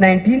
19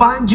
5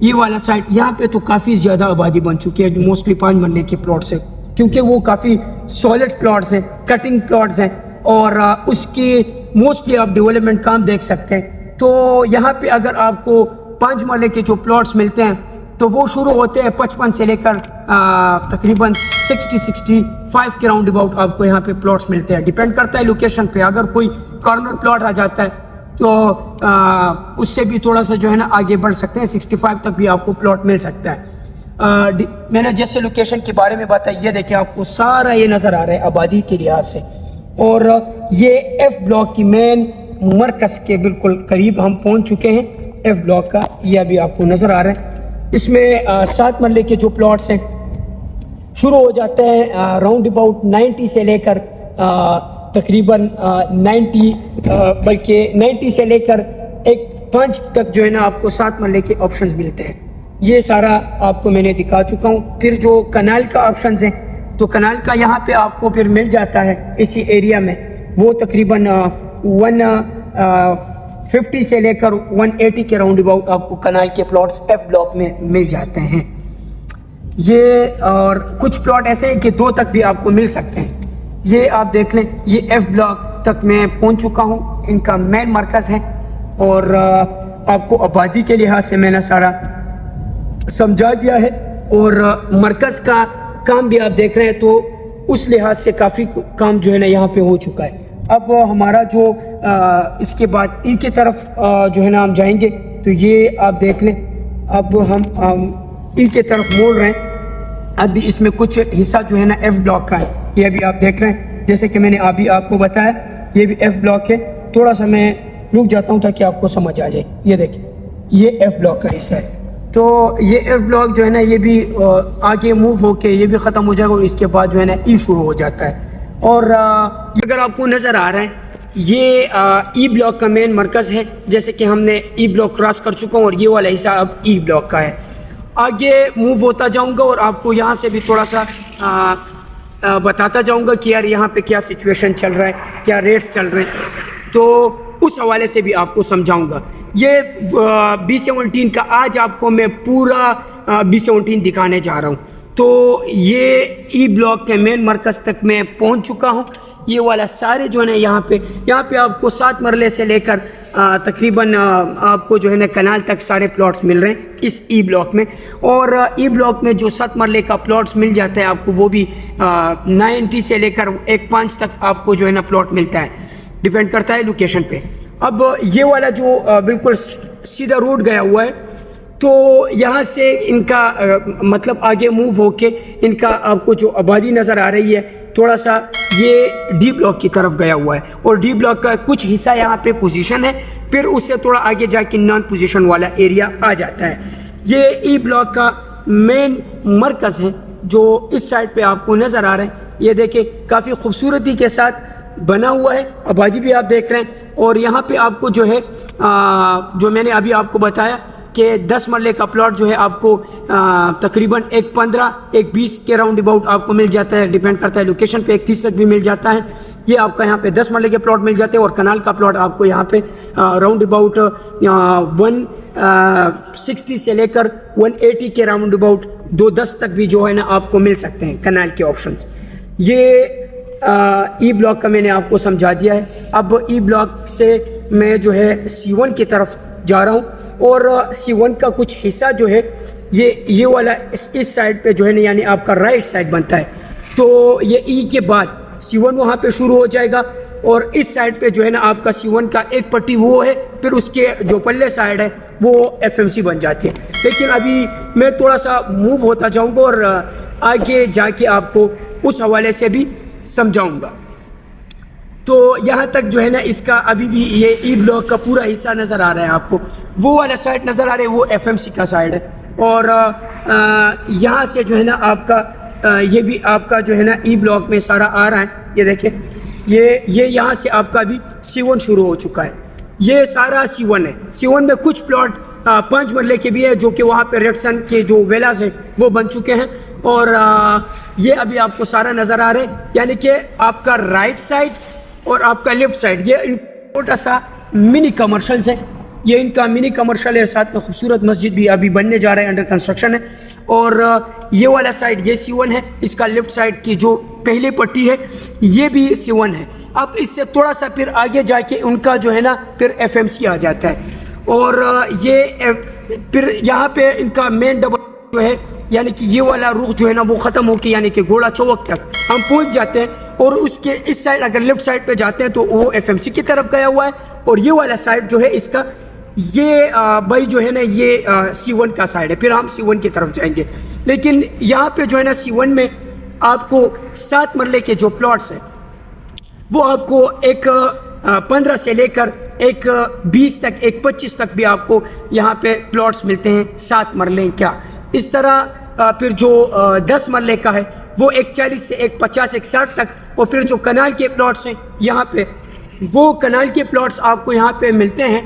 یہ والا سائٹ یہاں پہ تو کافی زیادہ آبادی بن چکی ہے جو موسٹلی 5 مرلے کے پلاٹس ہیں، کیونکہ وہ کافی سالڈ پلاٹس ہیں، کٹنگ پلاٹس ہیں، اور اس کی موسٹلی آپ ڈیولپمنٹ کام دیکھ سکتے ہیں۔ تو یہاں پہ اگر آپ کو 5 مرلے کے جو پلاٹس ملتے ہیں تو وہ شروع ہوتے ہیں 55 سے لے کر تقریباً 65 کے راؤنڈ اباؤٹ آپ کو یہاں پہ پلاٹس ملتے ہیں، ڈیپینڈ کرتا ہے لوکیشن پہ۔ اگر کوئی کارنر پلاٹ آ جاتا ہے تو اس سے بھی تھوڑا سا جو ہے نا آگے بڑھ سکتے ہیں، 65 تک بھی آپ کو پلاٹ مل سکتا ہے۔ میں نے جیسے لوکیشن کے بارے میں بتایا، یہ دیکھیں آپ کو سارا یہ نظر آ رہا ہے آبادی کے لحاظ سے، اور یہ ایف بلاک کی مین مرکز کے بالکل قریب ہم پہنچ چکے ہیں۔ ایف بلاک کا یہ ابھی آپ کو نظر آ رہا ہے، اس میں 7 مرلے کے جو پلاٹس ہیں شروع ہو جاتے ہیں راؤنڈ اباؤٹ 90 سے لے کر تقریباً 90 سے لے کر 5 تک جو ہے نا آپ کو 7 مرلے کے آپشنز ملتے ہیں۔ یہ سارا آپ کو میں نے دکھا چکا ہوں۔ پھر جو کنال کا آپشنز ہیں تو کنال کا یہاں پہ آپ کو پھر مل جاتا ہے اسی ایریا میں، وہ تقریباً 150 سے لے کر 180 کے راؤنڈ اباؤٹ آپ کو کنال کے پلاٹس ایف بلاک میں مل جاتے ہیں۔ یہ اور کچھ پلاٹ ایسے ہیں کہ 2 تک بھی آپ کو مل سکتے ہیں۔ یہ آپ دیکھ لیں، یہ ایف بلاک تک میں پہنچ چکا ہوں، ان کا مین مرکز ہے، اور آپ کو آبادی کے لحاظ سے میں نے سارا سمجھا دیا ہے، اور مرکز کا کام بھی آپ دیکھ رہے ہیں تو اس لحاظ سے کافی کام جو ہے نا یہاں پہ ہو چکا ہے۔ اب ہمارا جو اس کے بعد ای کی طرف جو ہے نا ہم جائیں گے، تو یہ آپ دیکھ لیں، اب ہم ای کی طرف موڑ رہے ہیں۔ ابھی اس میں کچھ حصہ جو ہے نا ایف بلاک کا ہے، یہ ابھی آپ دیکھ رہے ہیں، جیسے کہ میں نے ابھی آپ کو بتایا یہ بھی ایف بلاک ہے۔ تھوڑا سا میں رک جاتا ہوں تاکہ آپ کو سمجھ آ جائے۔ یہ دیکھیں، یہ ایف بلاک کا حصہ ہے، تو یہ ایف بلاک جو ہے نا یہ بھی آگے موو ہو کے یہ بھی ختم ہو جائے گا، اور اس کے بعد جو ہے نا ای شروع ہو جاتا ہے۔ اور اگر آپ کو نظر آ رہا ہے یہ ای بلاک کا مین مرکز ہے، جیسے کہ ہم نے ای بلاک کراس کر چکا ہوں، اور یہ والا حصہ اب ای بلاک کا ہے۔ آگے موو ہوتا جاؤں گا اور آپ کو یہاں سے بھی تھوڑا سا بتاتا جاؤں گا کہ یار یہاں پہ کیا سچویشن چل رہا ہے، کیا ریٹس چل رہے ہیں، تو اس حوالے سے بھی آپ کو سمجھاؤں گا۔ یہ B17 کا آج آپ کو میں پورا B17 دکھانے جا رہا ہوں۔ تو یہ ای بلاک کے مین مرکز تک میں پہنچ چکا ہوں۔ یہ والا سارے جو ہے نا یہاں پہ آپ کو 7 مرلے سے لے کر تقریباً آپ کو جو ہے نا کنال تک سارے پلاٹس مل رہے ہیں اس ای بلاک میں، اور ای بلاک میں جو 7 مرلے کا پلاٹس مل جاتا ہے آپ کو، وہ بھی 90 سے لے کر 15 تک آپ کو جو ہے نا پلاٹ ملتا ہے، ڈیپینڈ کرتا ہے لوکیشن پہ۔ اب یہ والا جو بالکل سیدھا روڈ گیا ہوا ہے، تو یہاں سے ان کا مطلب آگے موو ہو کے ان کا آپ کو جو آبادی نظر آ رہی ہے، تھوڑا سا یہ ڈی بلاک کی طرف گیا ہوا ہے، اور ڈی بلاک کا کچھ حصہ یہاں پہ پوزیشن ہے، پھر اس سے تھوڑا آگے جا کے نان پوزیشن والا ایریا آ جاتا ہے۔ یہ ای بلاک کا مین مرکز ہے جو اس سائڈ پہ آپ کو نظر آ رہا ہے۔ یہ دیکھیں کافی خوبصورتی کے ساتھ بنا ہوا ہے، آبادی بھی آپ دیکھ رہے ہیں، اور یہاں پہ آپ کو جو ہے جو میں نے ابھی آپ کو بتایا کہ 10 مرلے کا پلاٹ جو ہے آپ کو تقریباً 1.15 1.20 کے راؤنڈ اباؤٹ آپ کو مل جاتا ہے، ڈیپینڈ کرتا ہے لوکیشن پہ، 1.30 تک بھی مل جاتا ہے۔ یہ آپ کا یہاں پہ 10 مرلے کے پلاٹ مل جاتے ہیں، اور کنال کا پلاٹ آپ کو یہاں پہ راؤنڈ اباؤٹ 160 سے لے کر 180 کے راؤنڈ اباؤٹ 210 تک بھی جو ہے نا آپ کو مل سکتے ہیں کنال کے آپشنز۔ یہ ای بلاک کا میں نے آپ کو سمجھا دیا ہے۔ اب ای بلاک سے میں جو ہے C1 کی طرف جا رہا ہوں، اور C1 کا کچھ حصہ جو ہے یہ والا اس سائڈ پہ جو ہے نا یعنی آپ کا رائٹ سائڈ بنتا ہے، تو یہ ای کے بعد C1 وہاں پہ شروع ہو جائے گا، اور اس سائڈ پہ جو ہے نا آپ کا C1 کا ایک پٹی وہ ہے، پھر اس کے جو پلے سائڈ ہے وہ FMC بن جاتی ہے۔ لیکن ابھی میں تھوڑا سا موو ہوتا جاؤں گا اور آگے جا کے آپ کو اس حوالے سے بھی سمجھاؤں گا۔ تو یہاں تک جو ہے نا اس کا ابھی بھی یہ ای بلاک کا پورا حصہ نظر آ رہا ہے آپ کو، وہ والا سائڈ نظر آ رہا ہے وہ FMC کا سائڈ ہے، اور یہاں سے جو ہے نا آپ کا یہ بھی آپ کا جو ہے نا ای بلاک میں سارا آ رہا ہے۔ یہ دیکھیں یہ یہاں سے آپ کا بھی C1 شروع ہو چکا ہے، یہ سارا C1 ہے۔ C1 میں کچھ پلاٹ 5 مرلے کے بھی ہے جو کہ وہاں پہ ریڈسن کے جو ویلاز ہیں وہ بن چکے ہیں، اور یہ ابھی آپ کو سارا نظر آ رہا ہے، یعنی کہ آپ کا رائٹ سائڈ اور آپ کا لیفٹ سائڈ یہ چھوٹا سا منی کمرشلز ہے، یہ ان کا منی کمرشل ہے, ساتھ میں خوبصورت مسجد بھی ابھی بننے جا رہا ہے, انڈر کنسٹرکشن ہے. اور یہ والا سائڈ یہ C1 ہے, اس کا لیفٹ سائڈ کی جو پہلی پٹی ہے یہ بھی C1 ہے. اب اس سے تھوڑا سا پھر آگے جا کے ان کا جو ہے نا پھر FMC آ جاتا ہے. اور یہ پھر یہاں پہ ان کا مین ڈبل جو ہے یعنی کہ یہ والا رخ جو ہے نا وہ ختم ہو کے یعنی کہ گھوڑا چوک تک ہم پہنچ جاتے ہیں. اور اس کے اس سائڈ اگر لیفٹ سائڈ پہ جاتے ہیں تو وہ FMC کی طرف گیا ہوا ہے. اور یہ والا سائڈ جو ہے اس کا یہ بھائی جو ہے نا یہ C1 کا سائڈ ہے. پھر ہم C1 کی طرف جائیں گے. لیکن یہاں پہ جو ہے نا C1 میں آپ کو 7 مرلے کے جو پلاٹس ہیں وہ آپ کو ایک 15 سے لے کر ایک 20 تک ایک 25 تک بھی آپ کو یہاں پہ پلاٹس ملتے ہیں 7 مرلے کیا. اس طرح پھر جو 10 مرلے کا ہے وہ ایک 40 سے ایک 50 ایک 60 تک. اور پھر جو کنال کے پلاٹس ہیں یہاں پہ وہ کنال کے پلاٹس آپ کو یہاں پہ ملتے ہیں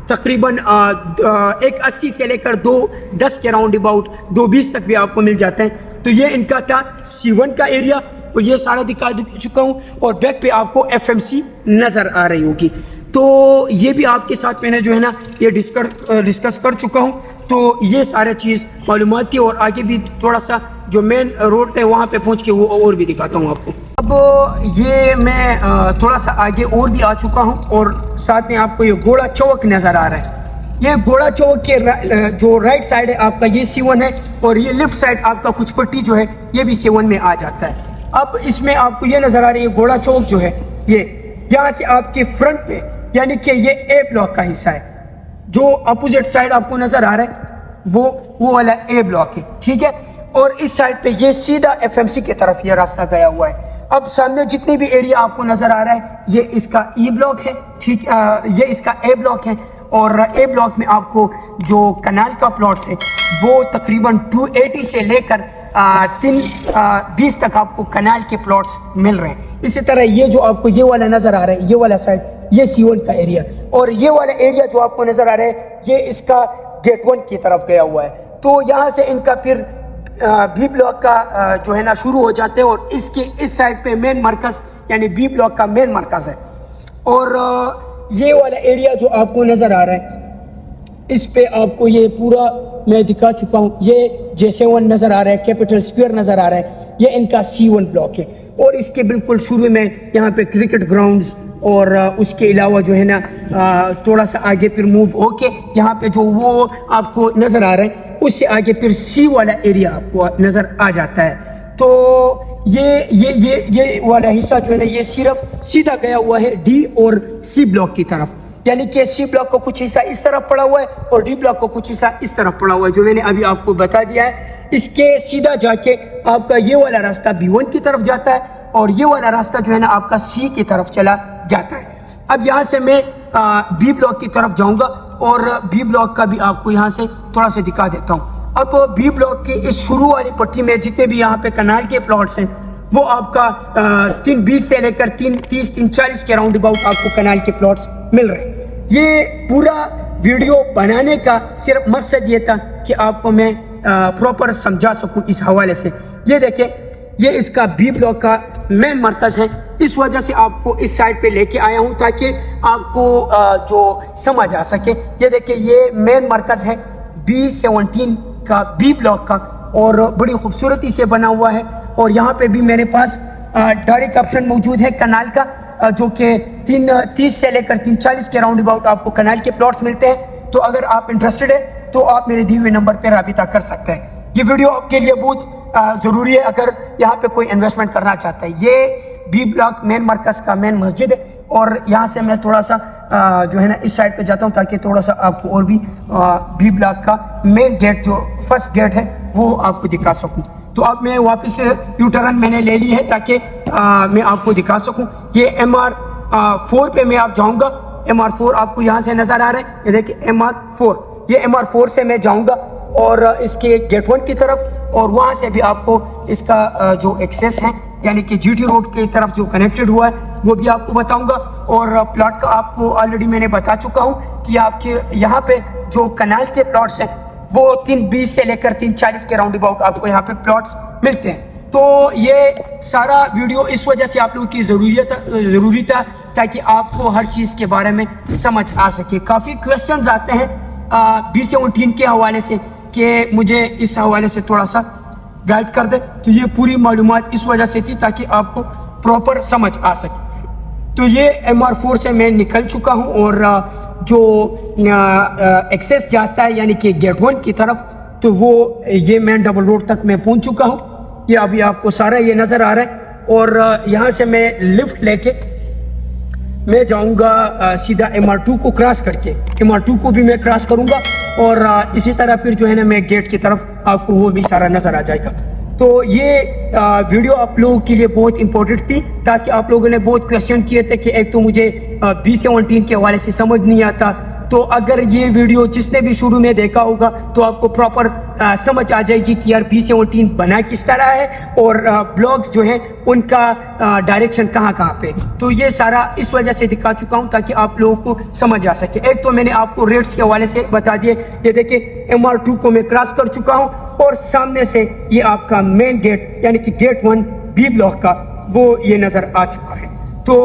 تقریباً ایک 80 سے لے کر 210 کے راؤنڈ اباؤٹ 220 تک بھی آپ کو مل جاتے ہیں. تو یہ ان کا تھا C1 کا ایریا اور یہ سارا دکھا چکا ہوں. اور بیک پہ آپ کو FMC نظر آ رہی ہوگی. تو یہ بھی آپ کے ساتھ میں نے جو ہے نا یہ ڈسکس کر چکا ہوں. تو یہ سارے چیز معلومات تھی اور آگے بھی تھوڑا سا جو مین روڈ ہے وہاں پہ پہنچ کے وہ اور بھی دکھاتا ہوں آپ کو. اب یہ میں تھوڑا سا آگے اور بھی آ چکا ہوں اور ساتھ میں آپ کو یہ گھوڑا چوک نظر آ رہا ہے. یہ گھوڑا چوک کے جو رائٹ سائڈ ہے آپ کا یہ C1 ہے اور یہ لیفٹ سائڈ آپ کا کچھ پٹی جو ہے یہ بھی C1 میں آ جاتا ہے. اب اس میں آپ کو یہ نظر آ رہی ہے گھوڑا چوک جو ہے یہ یہاں سے آپ کے فرنٹ پہ یعنی کہ یہ A بلاک کا حصہ ہے. جو اپوزٹ سائڈ آپ کو نظر آ رہا ہے وہ والا A بلاک ہے, ٹھیک ہے. اور اس سائڈ پہ یہ سیدھا FMC کی طرف یہ راستہ گیا ہوا ہے. اب سامنے جتنے بھی ایریا آپ کو نظر آ رہا ہے یہ اس کا E بلاک ہے, ٹھیک, یہ اس کا A بلاک ہے. اور A بلاک میں آپ کو جو کنال کا پلاٹس ہے وہ تقریباً 280 سے لے کر 320 تک آپ کو کنال کے پلاٹس مل رہے ہیں. اسی طرح یہ جو آپ کو یہ والا نظر آ رہا ہے یہ والا سائڈ یہ C1 کا ایریا اور یہ والا ایریا جو آپ کو نظر آ رہا ہے یہ اس کا گیٹ 1 کی طرف گیا ہوا ہے. تو یہاں سے ان کا پھر B بلاک کا جو ہے نا شروع ہو جاتے ہیں اور اس کے اس سائڈ پہ مین مرکز یعنی B بلاک کا مین مرکز ہے. اور یہ والا ایریا جو آپ کو نظر آ رہا ہے اس پہ آپ کو یہ پورا میں دکھا چکا ہوں. یہ J7 نظر آ رہا ہے, کیپٹل اسکوئر نظر آ رہا ہے, یہ ان کا C1 بلاک ہے. اور اس کے بالکل شروع میں یہاں پہ کرکٹ گراؤنڈز اور اس کے علاوہ جو ہے نا تھوڑا سا آگے پھر موو ہو کے یہاں پہ جو وہ آپ کو نظر آ رہا ہے اس سے آگے پھر C والا ایریا آپ کو نظر آ جاتا ہے. تو یہ والا حصہ جو ہے نا یہ صرف سیدھا گیا ہوا ہے D اور C بلاک کی طرف. یعنی کہ C بلاک کو کچھ حصہ اس طرف پڑا ہوا ہے اور D بلاک کو کچھ حصہ اس طرف پڑا ہوا ہے جو میں نے ابھی آپ کو بتا دیا ہے. اس کے سیدھا جا کے آپ کا یہ والا راستہ B1 کی طرف جاتا ہے اور یہ والا راستہ جو ہے نا آپ کا C کی طرف چلا جاتا ہے. اب یہاں سے میں B بلاک کی طرف جاؤں گا اور B بلاک کا بھی آپ کو یہاں سے تھوڑا سا دکھا دیتا ہوں. اب B بلاک کی اس شروع والی پٹی میں جتنے بھی یہاں پہ کنال کے پلاٹس ہیں وہ آپ کا 320 سے لے کر 330 340 کے راؤنڈ اباؤٹ آپ کو کنال کے پلاٹس مل رہے ہیں. یہ پورا ویڈیو بنانے کا صرف مقصد یہ تھا کہ آپ کو میں پراپر سمجھا سکوں اس حوالے سے. یہ دیکھیں یہ اس کا B بلاک کا مین مرکز ہے, اس وجہ سے آپ کو اس سائڈ پہ لے کے آیا ہوں تاکہ آپ کو جو سمجھ آ سکے. یہ دیکھیں یہ مین مرکز ہے B17 کا B بلاک کا اور بڑی خوبصورتی سے بنا ہوا ہے. اور یہاں پہ بھی میرے پاس ڈائریکٹ آپشن موجود ہے کنال کا جو کہ 330 سے لے کر 340 کے راؤنڈ اباؤٹ آپ کو کنال کے پلاٹس ملتے ہیں. تو اگر آپ انٹرسٹڈ ہیں تو آپ میرے دیے ہوئے نمبر پہ رابطہ کر سکتے ہیں. یہ ویڈیو آپ کے لیے بہت ضروری ہے اگر یہاں پہ کوئی انویسٹمنٹ کرنا چاہتا ہے. یہ B بلاک مین مرکز کا مین مسجد ہے اور یہاں سے میں تھوڑا سا جو ہے نا اس سائڈ پہ جاتا ہوں تاکہ تھوڑا سا آپ کو اور بھی B بلاک کا مین گیٹ جو فرسٹ گیٹ ہے وہ آپ کو دکھا سکوں. تو اب میں واپس یو ٹرن میں نے لے لی ہے تاکہ میں آپ کو دکھا سکوں. یہ MR4 پہ میں آپ جاؤں گا. MR4 آپ کو یہاں سے نظر آ رہا ہے, یہ دیکھیں MR4. یہ MR4 سے میں جاؤں گا اور اس کے گیٹ 1 کی طرف اور وہاں سے بھی آپ کو اس کا جو ایکسیس ہے یعنی کہ GT روڈ کی طرف جو کنیکٹڈ ہوا ہے وہ بھی آپ کو بتاؤں گا. اور پلاٹ کا آپ کو آلریڈی میں نے بتا چکا ہوں کہ آپ کے یہاں پہ جو کنال کے پلاٹس ہیں وہ 320 سے لے کر 340 کے راؤنڈ اباؤٹ آپ کو یہاں پہ پلاٹس ملتے ہیں. تو یہ سارا ویڈیو اس وجہ سے آپ لوگوں کی ضروری تھا تاکہ آپ کو ہر چیز کے بارے میں سمجھ آ سکے. کافی کویسچنز آتے ہیں B17 کے حوالے سے کہ مجھے اس حوالے سے تھوڑا سا گائیڈ کر دے, تو یہ پوری معلومات اس وجہ سے تھی تاکہ آپ کو پراپر سمجھ آ سکے. تو یہ MR4 سے میں نکل چکا ہوں اور جو ایکسیس جاتا ہے یعنی کہ گیٹ 1 کی طرف, تو وہ یہ مین ڈبل روڈ تک میں پہنچ چکا ہوں. یہ ابھی آپ کو سارا یہ نظر آ رہا ہے اور یہاں سے میں لفٹ لے کے میں جاؤں گا سیدھا MR2 کو کراس کر کے. MR2 کو بھی میں کراس کروں گا اور اسی طرح پھر جو ہے نا میں گیٹ کی طرف آپ کو وہ بھی سارا نظر آ جائے گا. تو یہ ویڈیو آپ لوگوں کے لیے بہت امپورٹنٹ تھی تاکہ آپ لوگوں نے بہت کویسچن کیے تھے کہ ایک تو مجھے B17 کے حوالے سے سمجھ نہیں آتا. تو اگر یہ ویڈیو جس نے بھی شروع میں دیکھا ہوگا تو آپ کو پراپر سمجھ آ جائے گی کہ یار B17 بنا کس طرح ہے اور بلاگز جو ہیں ان کا ڈائریکشن کہاں پہ. تو یہ سارا اس وجہ سے دکھا چکا ہوں تاکہ آپ لوگوں کو سمجھ آ سکے. ایک تو میں نے آپ کو ریٹس کے حوالے سے بتا دیے. یہ دیکھیں MR2 کو میں کراس کر چکا ہوں اور سامنے سے یہ آپ کا مین گیٹ یعنی کہ گیٹ 1 B بلاک کا وہ یہ نظر آ چکا ہے. تو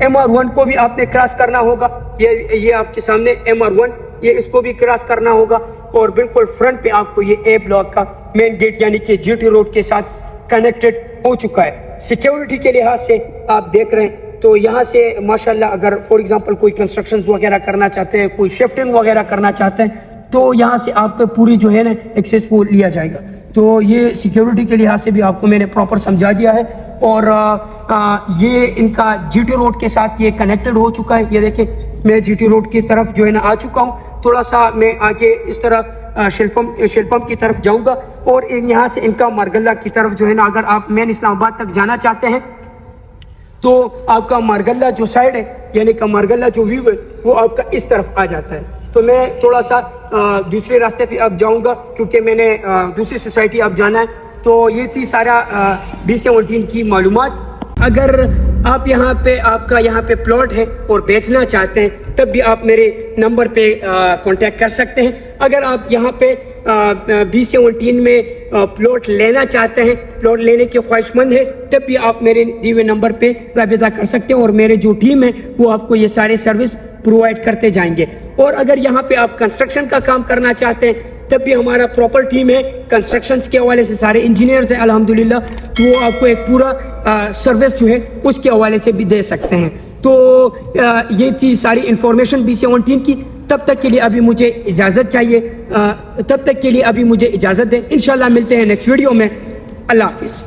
MR1 کو بھی آپ نے کراس کرنا ہوگا. یہ آپ کے سامنے MR1, یہ اس کو بھی کراس کرنا ہوگا اور بالکل فرنٹ پہ آپ کو یہ A بلاک کا مین گیٹ یعنی کہ GT روڈ کے ساتھ کنیکٹڈ ہو چکا ہے. سیکیورٹی کے لحاظ سے آپ دیکھ رہے ہیں تو یہاں سے ماشاءاللہ اگر فور ایگزامپل کوئی کنسٹرکشنز وغیرہ کرنا چاہتے ہیں, کوئی شفٹنگ وغیرہ کرنا چاہتے ہیں, تو یہاں سے آپ کا پوری جو ہے نا ایکسیس وہ لیا جائے گا. تو یہ سیکیورٹی کے لحاظ سے بھی آپ کو میں نے پراپر سمجھا دیا ہے. اور یہ ان کا GT روڈ کے ساتھ یہ کنیکٹڈ ہو چکا ہے. یہ دیکھیں میں GT روڈ کی طرف جو ہے نا آ چکا ہوں. تھوڑا سا میں آگے اس طرف شیلپم کی طرف جاؤں گا اور یہاں سے ان کا مارگلہ کی طرف جو ہے نا اگر آپ مین اسلام آباد تک جانا چاہتے ہیں تو آپ کا مارگلہ جو سائڈ ہے یعنی کہ مارگلہ جو ویو ہے وہ آپ کا اس طرف آ جاتا ہے. تو میں تھوڑا سا دوسرے راستے پہ اب جاؤں گا کیونکہ میں نے دوسری سوسائٹی اب جانا ہے. تو یہ تھی سارا B17 کی معلومات. اگر آپ یہاں پہ آپ کا یہاں پہ پلاٹ ہے اور بیچنا چاہتے ہیں تب بھی آپ میرے نمبر پہ کانٹیکٹ کر سکتے ہیں. اگر آپ یہاں پہ B17 میں پلاٹ لینا چاہتے ہیں, پلاٹ لینے کے خواہش مند ہیں, تب بھی آپ میرے دیے ہوئے نمبر پہ رابطہ کر سکتے ہیں اور میرے جو ٹیم ہے وہ آپ کو یہ سارے سروس پرووائڈ کرتے جائیں گے. اور اگر یہاں پہ آپ کنسٹرکشن کا کام کرنا چاہتے ہیں تب بھی ہمارا پراپر ٹیم ہے. کنسٹرکشنز کے حوالے سے سارے انجینئرز ہیں الحمدللہ, وہ آپ کو ایک پورا سروس جو ہے اس کے حوالے سے بھی دے سکتے ہیں. تو یہ تھی ساری انفارمیشن B17 کی. تب تک کے لیے ابھی مجھے اجازت چاہیے, تب تک کے لیے ابھی مجھے اجازت دیں. انشاءاللہ ملتے ہیں نیکسٹ ویڈیو میں. اللہ حافظ.